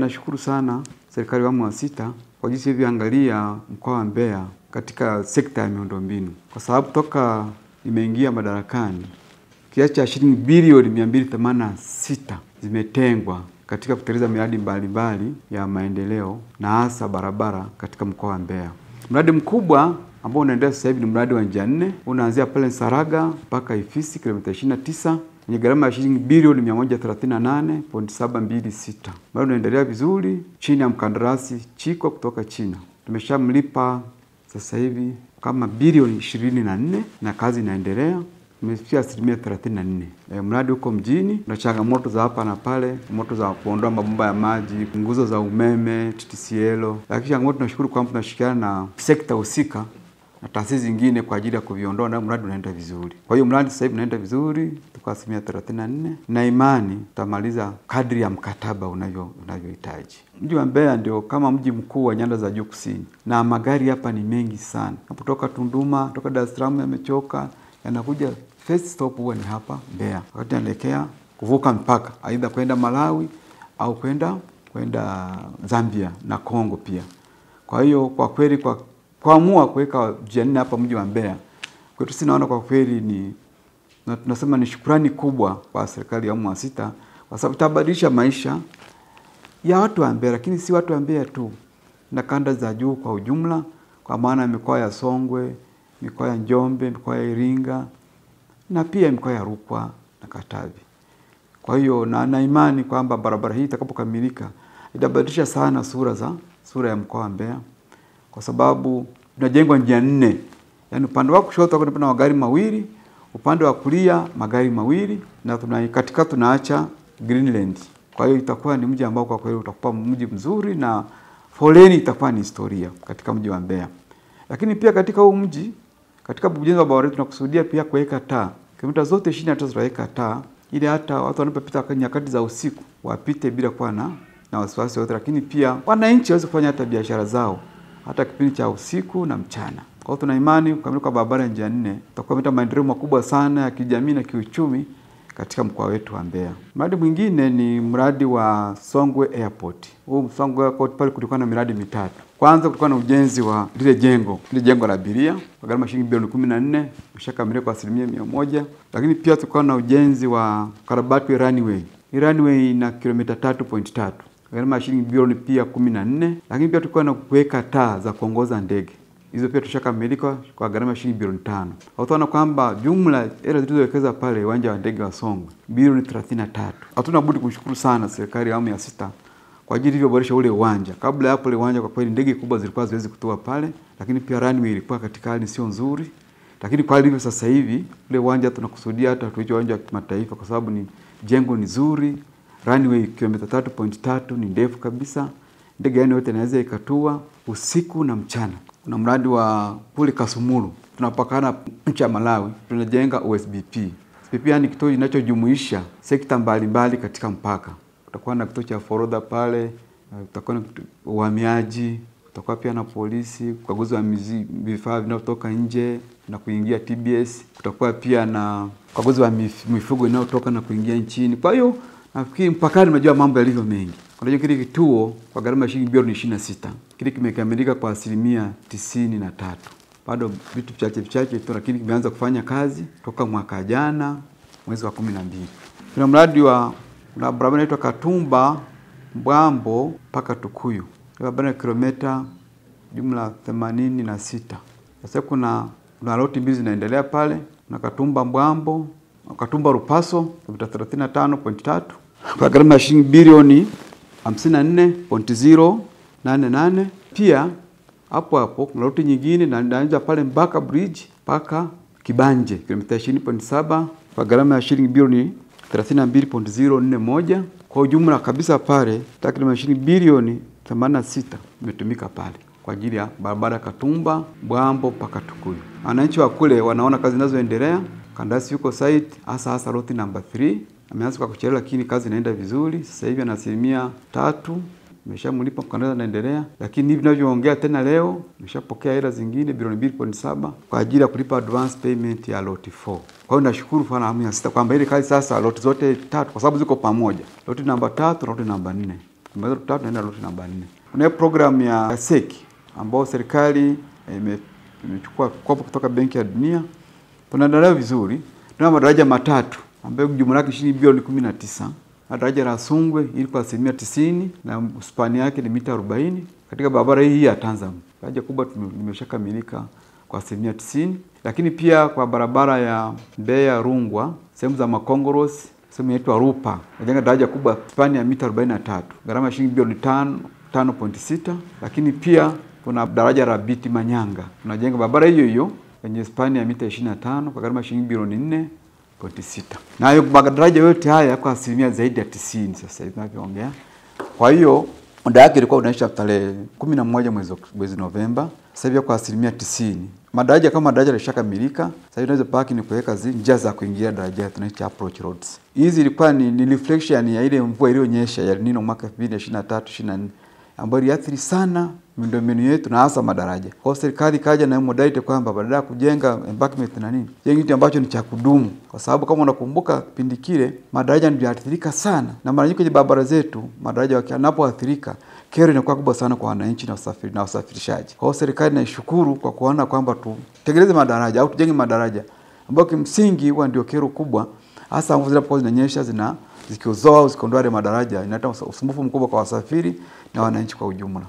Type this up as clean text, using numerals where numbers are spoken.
tunashukuru sana serikali ya awamu ya sita kwa jinsi ilivyoangalia mkoa wa Mbeya katika sekta ya miundombinu. Kwa sababu toka imeingia madarakani kiasi cha shilingi bilioni 286 zimetengwa katika kutekeleza miradi mbalimbali ya maendeleo na hasa barabara katika mkoa wa Mbeya. Mradi mkubwa ambao unaendelea sasa hivi ni mradi wa njia 4, unaanzia pale Saraga mpaka Ifisi kilomita 29 yenye gharama ya shilingi bilioni 138.726. Mradi unaendelea vizuri chini ya mkandarasi Chiko kutoka China. Tumeshamlipa sasa hivi kama bilioni 24 na kazi inaendelea. Tumefikia 34%. Mradi uko mjini, na changamoto za hapa na pale, moto za kuondoa mabomba ya maji, nguzo za umeme, TTCL. Lakini changamoto tunashukuru kwamba tunashirikiana na sekta husika na taasisi zingine kwa ajili ya kuviondoa na mradi unaenda vizuri. Kwa hiyo mradi sasa hivi unaenda vizuri, tuko 34% na imani tutamaliza kadri ya mkataba unavyohitaji. Mji wa Mbeya ndio kama mji mkuu wa Nyanda za Juu Kusini. Na magari hapa ni mengi sana. Kutoka Tunduma, kutoka Dar es Salaam yamechoka, yanakuja first stop huwa ni hapa Mbeya. Wakati anaelekea kuvuka mpaka aidha kwenda Malawi au kwenda Zambia na Kongo pia. Kwa hiyo kwa kweli kwa kuamua kuweka njia 4 hapa mji wa Mbeya, kwetu sinaona kwa kweli tunasema ni shukrani kubwa kwa serikali ya awamu ya sita kwa sababu itabadilisha maisha ya watu wa Mbeya, lakini si watu wa Mbeya tu, na kanda za juu kwa ujumla, kwa maana mikoa ya Songwe, mikoa ya Njombe, mikoa ya Iringa na pia mikoa ya Rukwa na Katavi. Kwa hiyo na imani kwamba barabara hii itakapokamilika itabadilisha sana sura ya mkoa wa Mbeya, kwa sababu tunajengwa njia 4. Yaani upande wa kushoto kuna magari mawili, upande wa kulia magari mawili, na katikati tunaacha Greenland. Kwa hiyo itakuwa ni mji ambao kwa kweli utakuwa mji mzuri na foleni itakuwa ni historia katika mji wa Mbeya. Lakini pia katika huu mji, katika ujenzi wa barabara tunakusudia pia kuweka taa. Kilomita zote 23 tutaweka taa ili hata watu wanapopita kwa nyakati za usiku wapite bila kuwa na wasiwasi wote, lakini pia wananchi waweze kufanya hata biashara zao hata kipindi cha usiku na mchana. Kwa hiyo tuna imani kukamilika kwa barabara njia 4 tutakuwa maendeleo makubwa sana ya kijamii na kiuchumi katika mkoa wetu wa Mbeya. Mradi mwingine ni mradi wa Songwe Airport. Huu Songwe Airport pale kulikuwa na miradi mitatu. Kwanza kulikuwa na ujenzi wa lile jengo la abiria kwa gharama shilingi bilioni 14, ushakamilika kwa 100%. Lakini pia tulikuwa na ujenzi wa karabati wa runway. Hii runway ina kilomita 3.3. Gharama shilingi bilioni pia 14. Lakini pia tulikuwa na kuweka taa za kuongoza ndege. Hizo pia tushakamilika kwa gharama shilingi bilioni 5. Utaona kwamba jumla hela zilizowekeza pale uwanja wa ndege wa Songwe bilioni 33. Hatuna budi kumshukuru sana serikali ya awamu ya sita kwa ajili ya kuboresha ule uwanja. Kabla hapo ile uwanja kwa kweli ndege kubwa zilikuwa haziwezi kutua pale, lakini pia runway ilikuwa katika hali sio nzuri. Lakini kwa hivyo sasa hivi ule uwanja tunakusudia hata tuiche uwanja wa kimataifa kwa sababu ni jengo ni zuri, runway kilomita 3.3 ni ndefu kabisa. Ndege yote inaweza ikatua usiku na mchana. Kuna mradi wa kule Kasumulu, tunapakana nchi ya Malawi, tunajenga OSBP. OSBP ni kituo kinachojumuisha sekta mbalimbali katika mpaka. Kutakuwa na kituo cha forodha pale, kutakuwa na uhamiaji, kutakuwa pia na polisi, ukaguzi wa vifaa vinavyotoka nje na kuingia TBS, kutakuwa pia na ukaguzi wa mifugo inayotoka na kuingia nchini. Kwa hiyo nafikiri mpakani unajua mambo yalivyo mengi. Kwa hiyo kile kituo kwa gharama shilingi bilioni 26, kile kimekamilika kwa 93%. Bado vitu vichache tu, lakini kimeanza kufanya kazi toka mwaka jana mwezi wa 12. Kuna mradi wa barabara inaitwa Katumba Mbwambo mpaka Tukuyu. Barabara kilomita jumla 86. Sasa kuna loti mbili zinaendelea pale, na Katumba Mbwambo, Katumba Rupaso kilomita 35.3 kwa gharama ya shilingi bilioni 54.088. Pia hapo kuna loti nyingine na inaanza pale Mbaka Bridge mpaka Kibanje kilomita 20.7 kwa gharama ya shilingi bilioni 32.041. Kwa ujumla kabisa pale takriban shilingi bilioni 86 imetumika pale kwa ajili ya barabara Katumba Mbwambo mpaka Tukuyu. Wananchi wa kule wanaona kazi zinazoendelea. Kandarasi yuko site hasa loti number 3. Ameanza kwa kuchelewa lakini kazi inaenda vizuri. Sasa hivi ana 3%. Nimeshamlipa mkandarasi anaendelea. Lakini hivi ninavyoongea tena leo nimeshapokea hela zingine bilioni 2.7 kwa ajili ya kulipa advance payment ya lot 4. Kwa hiyo nashukuru sana awamu ya sita kwamba ile kazi sasa lot zote 3 kwa sababu ziko pamoja. Lot number 3 na lot number 4. tumemaliza route 3 tunaenda route namba 4. Kuna program ya SEC ambayo serikali imechukua kopo kutoka Benki ya Dunia. Tunaendelea vizuri. Tuna madaraja matatu ambayo jumla yake shilingi bilioni 19. Daraja la Sungwe ili kwa 90% na spani yake ni mita 40 katika barabara hii ya Tanzania. Daraja kubwa limeshakamilika kwa 90%, lakini pia kwa barabara ya Mbeya Rungwa, sehemu za Makongorosi, sehemu inaitwa Rupa. Najenga daraja kubwa spani ya mita 43. Gharama shilingi bilioni 5.6, lakini pia kuna daraja la Biti Manyanga. Tunajenga barabara hiyo kwenye spani ya mita 25 kwa gharama shilingi bilioni 4.6. Na hayo madaraja yote haya kwa asilimia zaidi ya 90 sasa hivi tunavyoongea. Kwa hiyo muda wake ilikuwa unaisha tarehe 11 mwezi Novemba. Sasa hivi kwa asilimia 90. Madaraja kama daraja lishakamilika. Sasa hivi tunaweza paki ni kuweka njia za kuingia daraja tunaita approach roads. Hizi ilikuwa ni reflection ya ile mvua iliyonyesha ya El Nino mwaka 2023-24 ambayo iliathiri sana miundombinu yetu na hasa madaraja. Kwa hiyo serikali kaja na modality kwamba badala ya kujenga embankment na nini, jenga kitu ambacho ni cha kudumu. Kwa sababu kama unakumbuka kipindi kile madaraja ndio yaathirika sana. Na mara nyingi kwenye barabara zetu madaraja yanapoathirika kero inakuwa kubwa sana kwa wananchi na wasafirishaji. Kwa hiyo serikali naishukuru kwa kuona kwamba tutengeneze madaraja au tujenge madaraja ambayo kimsingi huwa ndio kero kubwa, hasa mvua zinapokuwa zinanyesha zikiozoa au zikiondoa madaraja inaleta usumbufu mkubwa kwa wasafiri na wananchi kwa ujumla.